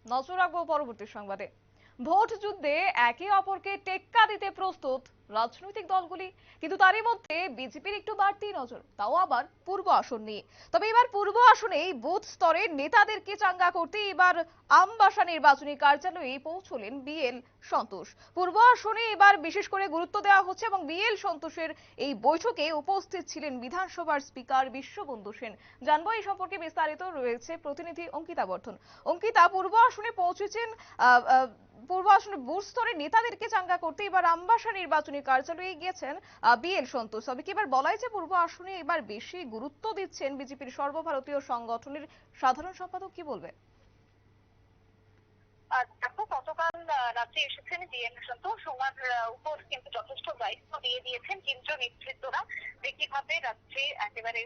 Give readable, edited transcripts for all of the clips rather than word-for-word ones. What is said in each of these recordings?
নজর রাখবো পরবর্তী সংবাদে। ভোট যুদ্ধে একে অপরকে টেক্কা দিতে প্রস্তুত রাজনৈতিক দলগুলি, কিন্তু তারই মধ্যে বিজেপির একটু বাড়তি নজর, তাও আবার পূর্ব আসন নিয়ে। তবে এবার পূর্ব আসনেই বুথ স্তরের নেতাদেরকে চাঙ্গা করতে এবার আমবাসা নির্বাচনী কার্যালয়ে পৌঁছলেন বিএল সন্তোষ। পূর্ব আসনে এবার বিশেষ করে গুরুত্ব দেওয়া হচ্ছে এবং বিএল সন্তোষের এই বৈঠকে উপস্থিত ছিলেন বিধানসভার স্পিকার বিশ্ববন্ধু সেন। জানবো এই সম্পর্কে বিস্তারিত, রয়েছে প্রতিনিধি অঙ্কিতা বর্ধন। অঙ্কিতা, পূর্ব আসনে পৌঁছেছেন পূর্ব আসনে বুথ স্তরের নেতাদেরকে চাঙ্গা করতে এবার আমবাসা নির্বাচনী কার্যালয়ে গিয়েছেন বিএল সন্তোষ। তবে কি এবার বলাই যে পূর্ব আসনে এবার বেশি গুরুত্ব দিচ্ছেন বিজেপির সর্বভারতীয় সংগঠনের সাধারণ সম্পাদক, কি বলবে? দেখো, গতকাল রাত্রে এসেছেন ডিএম সন্তোষ। ওনার উপর কিন্তু যথেষ্ট দায়িত্ব দিয়ে দিয়েছেন কেন্দ্রীয় নেতৃত্বরা, যে কিভাবে রাজ্যে একেবারে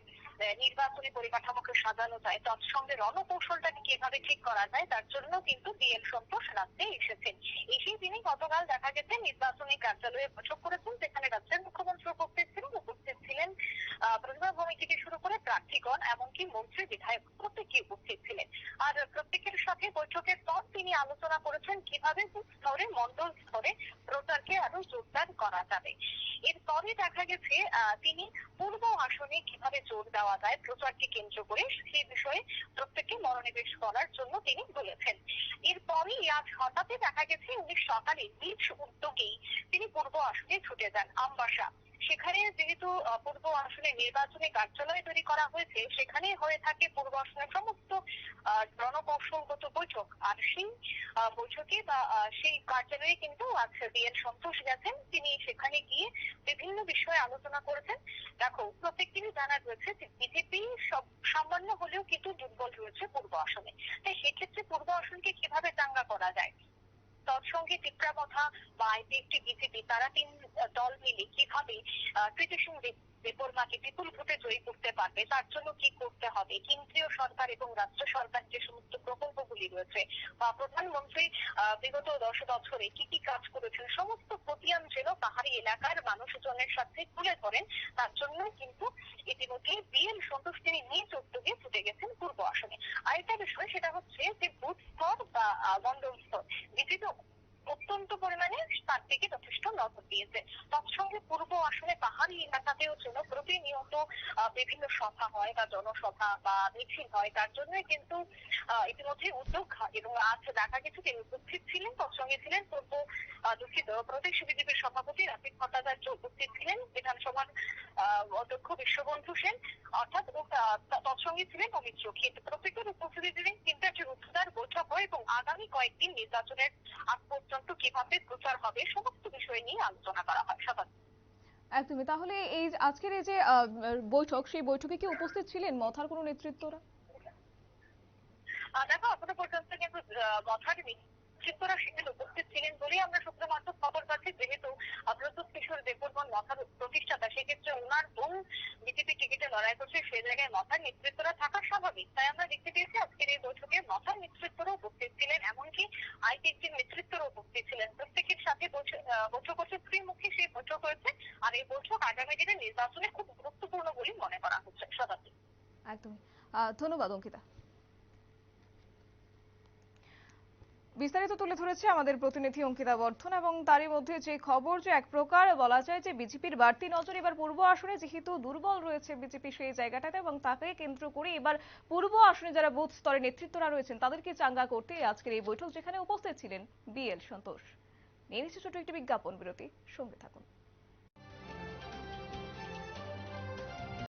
নির্বাচনী পরিকাঠামোকে সাজানো যায়, তৎসঙ্গে রণকৌশলটাকে কিভাবে ঠিক করা যায়, তার জন্য কিন্তু ডিএম সন্তোষ রাজ্যে এসেছেন। এসেই তিনি গতকাল দেখা গেছে নির্বাচনী কার্যালয়ে বৈঠক করেছেন, যেখানে রাজ্যের মুখ্যমন্ত্রী উপস্থিত ছিলেন প্রতিভা ভূমি থেকে শুরু করে প্রার্থীগণ, এমনকি মন্ত্রী বিধায়ক প্রত্যেকেই উপস্থিত ছিলেন। আর প্রত্যেকের সাথে বৈঠকের পর তিনি আলোচনা করেছেন কিভাবে বুথ স্তরে, মন্ডল স্তরে প্রচারকে আরো জোরদার করা যাবে। এরপরে দেখা গেছে তিনি পূর্ব আসনে কিভাবে জোর দেওয়া যায় প্রচারকে কেন্দ্র করে, সেই বিষয়ে প্রত্যেককে মনোনিবেশ করার জন্য তিনি বলেছেন। এরপরই আজ হঠাৎই দেখা গেছে উনি সকালে নিজ উদ্যোগেই তিনি পূর্ব আসনে ছুটে যান আমবাসা। সেখানে যেহেতু পূর্ব আসনে নির্বাচনী কার্যালয় তৈরি করা হয়েছে, সেখানে হয়ে থাকে পূর্ব আসনের সমস্ত রণকৌশলগত বৈঠক। আর সেই বৈঠকে বা সেই কার্যালয়ে কিন্তু আজ বিএল সন্তোষ গেছেন। তিনি সেখানে গিয়ে বিভিন্ন বিষয়ে আলোচনা করেছেন। দেখো, প্রত্যেকদিনই জানা রয়েছে যে বিজেপি সব সামান্য হলেও কিন্তু দুর্বল রয়েছে পূর্ব আসনে। তাই সেক্ষেত্রে পূর্ব আসনকে কিভাবে চাঙ্গা করা যায়, তৎসঙ্গে টিপ্রামথা বা আইপিএফটি বিজেপি তারা তিন দল মিলে কিভাবে তৃতীয় সিং দেববর্মাকে বিপুল ভোটে জয়ী করতে পারবে, তার জন্য কি করতে হবে, কেন্দ্রীয় সরকার এবং রাজ্য সরকার যে সমস্ত প্রকল্পগুলি রয়েছে বা প্রধানমন্ত্রী বিগত 10 বছরে কি কি কাজ করেছেন, সমস্ত খতিয়ান যেন পাহাড়ি এলাকার মানুষজনের সাথে তুলে ধরেন, তার জন্য কিন্তু ইতিমধ্যে বিএল সন্তোষ তিনি নিজ উদ্যোগে ছুটে গেছেন পূর্ব আসনে। আরেকটা বিষয় সেটা হচ্ছে যে বুথ স্তর বা মন্ডল স্তর বিজেপি অত্যন্ত পরিমাণে তার দিকে যথেষ্ট নজর দিয়েছে। তৎসঙ্গে পূর্ব আসনে পাহাড়ি এলাকাতেও যেন প্রতিনিয়ত বিভিন্ন সভা হয় বা জনসভা বা মিছিল হয়, তার জন্য কিন্তু ইতিমধ্যে উদ্যোগ এবং আজ দেখা গেছে তিনি উপস্থিত ছিলেন। তৎসঙ্গে ছিলেন পূর্ব দুঃখিত প্রদেশ বিজেপির সভাপতি রাজীব ভট্টাচার্য, উপস্থিত ছিলেন বিধানসভার অধ্যক্ষ বিশ্ববন্ধু সেন, অর্থাৎ তৎসঙ্গে ছিলেন অমিত চৌধুরী। প্রত্যেকের উপস্থিতি কিন্তু একটি রুদ্ধদ্বার বৈঠক হয় এবং আগামী কয়েকদিন নির্বাচনের আগ পর্যন্ত কিভাবে প্রচার হবে সমস্ত বিষয় নিয়ে আলোচনা করা হয়। একদমই। তাহলে এই আজকের এই যে বৈঠক, সেই বৈঠকে কি উপস্থিত ছিলেন মথার কোনো নেতৃত্বরা? দেখো, এখনো পর্যন্ত কিন্তু মথার নেতৃত্বরা সেখানে উপস্থিত ছিলেন বলেই আমরা সূত্র মারফত খবর পাচ্ছি। যেহেতু প্রদ্যোৎ কিশোর দেববর্মন মথার প্রতিষ্ঠাতা, সেক্ষেত্রে ওনার বোন বিজেপি টিকিটে লড়াই করছে, সে জায়গায় মথার নেতৃত্বরা থাকা স্বাভাবিক। তাই আমরা দেখতে পেয়েছি আজকের এই বৈঠকে মথার নেতৃত্বরা উপস্থিত ছিলেন, এমনকি আইপিএফটির নেতৃত্বরা উপস্থিত ছিলেন। প্রত্যেকের সাথে বৈঠক হচ্ছে, ত্রিমুখী সেই বৈঠক হয়েছে। আর এই বৈঠক আগামী দিনে নির্বাচনে খুব গুরুত্বপূর্ণ বলে মনে করা হচ্ছে। শতাব্দী। একদমই। ধন্যবাদ অঙ্কিতা। বিস্তারিত তুলে ধরেছে আমাদের প্রতিনিধি অঙ্কিতা বর্ধন। এবং তারই মধ্যে যে খবর, যে এক প্রকার বলা যায় যে বিজেপির বাড়তি নজর এবার পূর্ব আসনে, যেহেতু দুর্বল রয়েছে বিজেপি সেই জায়গাটাতে, এবং তাকে কেন্দ্র করে এবার পূর্ব আসনে যারা বুথ স্তরে নেতৃত্বরা রয়েছেন তাদেরকে চাঙ্গা করতে আজকের এই বৈঠক, যেখানে উপস্থিত ছিলেন বিএল সন্তোষ। নিয়ে নিচ্ছে ছোট একটি বিজ্ঞাপন বিরতি, সঙ্গে থাকুন।